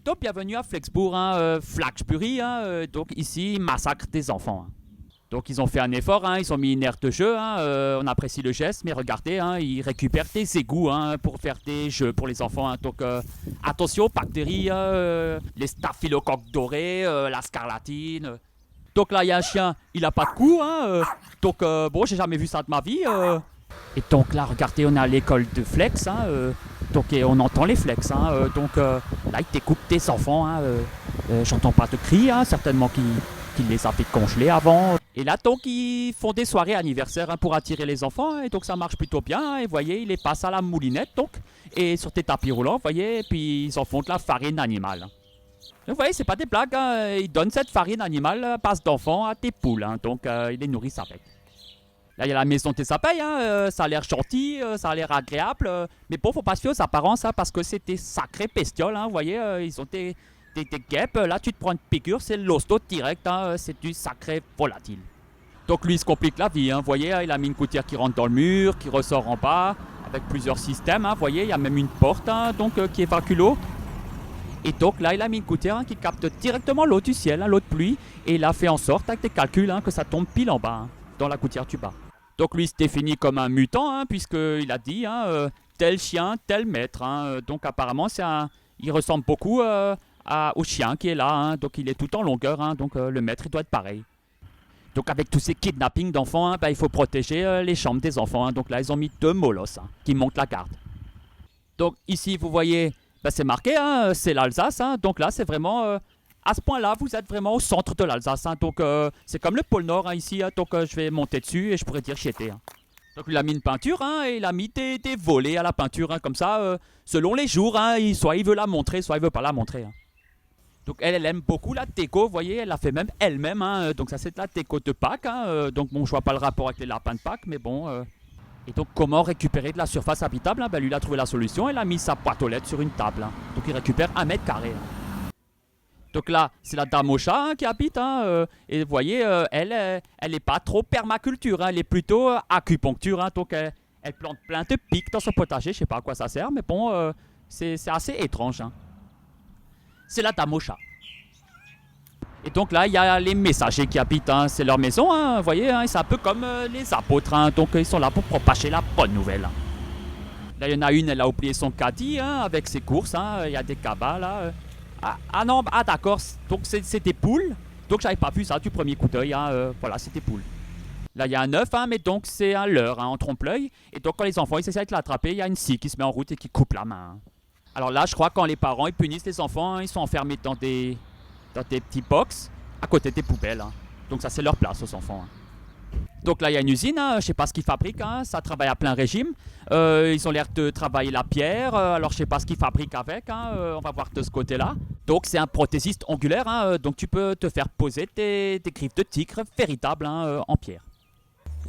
Donc bienvenue à Flexbourg, Flaxbury, donc ici massacre des enfants. Donc ils ont fait un effort, ils ont mis une aire de jeu, on apprécie le geste, mais regardez, ils récupèrent des égouts pour faire des jeux pour les enfants. Donc attention aux bactéries, les staphylocoques dorés, la scarlatine. Donc là il y a un chien, il a pas de cou, donc bon j'ai jamais vu ça de ma vie. Et donc là regardez, on est à l'école de Flex, donc et on entend les Flex, donc là ils découpent des enfants, j'entends pas de cris, certainement qu'ils les avaient congelés avant. Et là, donc, ils font des soirées anniversaires pour attirer les enfants. Et donc, ça marche plutôt bien. Et vous voyez, ils les passent à la moulinette, donc. Et sur des tapis roulants, vous voyez. Et puis, ils en font de la farine animale. Donc, vous voyez, c'est pas des blagues. Ils donnent cette farine animale à base d'enfants à des poules. Donc, ils les nourrissent avec. Là, il y a la maison des abeilles. Ça a l'air gentil, ça a l'air agréable. Mais bon, faut pas se fier aux apparences, parce que c'est des sacrées bestioles. Vous voyez, ils ont des guêpes, là tu te prends une piqûre, c'est l'hosto direct, c'est du sacré volatile. Donc lui il se complique la vie, vous voyez, il a mis une gouttière qui rentre dans le mur, qui ressort en bas, avec plusieurs systèmes, vous voyez, il y a même une porte qui évacue l'eau. Et donc là il a mis une gouttière qui capte directement l'eau du ciel, l'eau de pluie, et il a fait en sorte avec des calculs que ça tombe pile en bas, dans la gouttière du bas. Donc lui il se définit comme un mutant, puisqu'il a dit tel chien, tel maître, donc apparemment il ressemble beaucoup au chien qui est là, donc il est tout en longueur, donc le maître il doit être pareil. Donc avec tous ces kidnappings d'enfants, il faut protéger les chambres des enfants, donc là ils ont mis 2 molosses qui montent la garde. Donc ici vous voyez, c'est marqué, c'est l'Alsace, donc là c'est vraiment, à ce point là vous êtes vraiment au centre de l'Alsace, donc c'est comme le pôle Nord ici, donc je vais monter dessus et je pourrais dire j'y étais. Donc il a mis une peinture, et il a mis des volets à la peinture, comme ça, selon les jours, soit il veut la montrer, soit il veut pas la montrer. Donc elle aime beaucoup la déco, vous voyez, elle l'a fait même elle-même, donc ça c'est de la déco de Pâques, donc bon je vois pas le rapport avec les lapins de Pâques, mais bon. Et donc comment récupérer de la surface habitable, lui il a trouvé la solution, il a mis sa boîte aux lettres sur une table, donc il récupère 1 mètre carré. Donc là c'est la dame au chat qui habite, et vous voyez, elle est pas trop permaculture, elle est plutôt acupuncture, donc elle plante plein de pics dans son potager, je sais pas à quoi ça sert, mais bon, c'est assez étrange. C'est la dame au chat. Et donc là, il y a les messagers qui habitent, c'est leur maison, vous voyez, c'est un peu comme les apôtres, donc ils sont là pour propager la bonne nouvelle. Là, il y en a une, elle a oublié son caddie avec ses courses, il y a des cabas là. Non, d'accord, donc c'est des poules, donc j'avais pas vu ça du premier coup d'œil, voilà, c'est des poules. Là, il y a un œuf, mais donc c'est un leurre en trompe-l'œil, et donc quand les enfants ils essaient de l'attraper, il y a une scie qui se met en route et qui coupe la main. Alors là, je crois que quand les parents ils punissent les enfants, ils sont enfermés dans des petits box à côté des poubelles. Donc ça, c'est leur place aux enfants. Donc là, il y a une usine, je ne sais pas ce qu'ils fabriquent, ça travaille à plein régime. Ils ont l'air de travailler la pierre, alors je ne sais pas ce qu'ils fabriquent avec, on va voir de ce côté-là. Donc c'est un prothésiste angulaire, donc tu peux te faire poser des griffes de tigre véritables en pierre.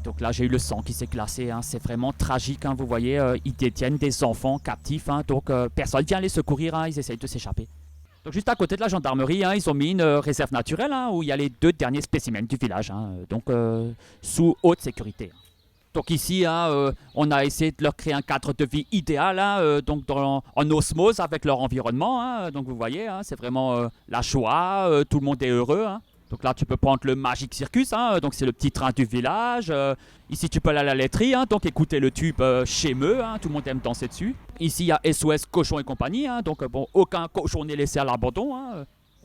Donc là, j'ai eu le sang qui s'est glacé, c'est vraiment tragique, vous voyez, ils détiennent des enfants captifs, donc personne ne vient les secourir, ils essayent de s'échapper. Donc juste à côté de la gendarmerie, ils ont mis une réserve naturelle où il y a les 2 derniers spécimens du village, donc sous haute sécurité. Donc ici, on a essayé de leur créer un cadre de vie idéal, donc en osmose avec leur environnement, donc vous voyez, c'est vraiment la joie, tout le monde est heureux. Donc là, tu peux prendre le Magic Circus, donc c'est le petit train du village. Ici, tu peux aller à la laiterie, donc écouter le tube chez eux, tout le monde aime danser dessus. Ici, il y a SOS Cochon et compagnie, donc bon, aucun cochon n'est laissé à l'abandon.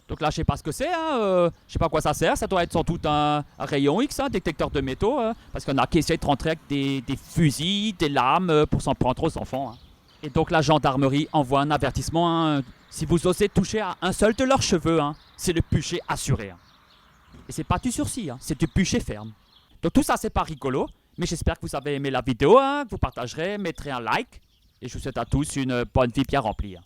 Donc là, je sais pas ce que c'est, je sais pas à quoi ça sert. Ça doit être sans doute un rayon X, détecteur de métaux, parce qu'il y en a qui essayent de rentrer avec des fusils, des lames pour s'en prendre aux enfants. Et donc la gendarmerie envoie un avertissement. Si vous osez toucher à un seul de leurs cheveux, c'est le bûcher assuré. Et c'est pas du sursis, c'est du bûcher ferme. Donc tout ça c'est pas rigolo, mais j'espère que vous avez aimé la vidéo, que vous partagerez, mettrez un like, et je vous souhaite à tous une bonne vie bien remplie.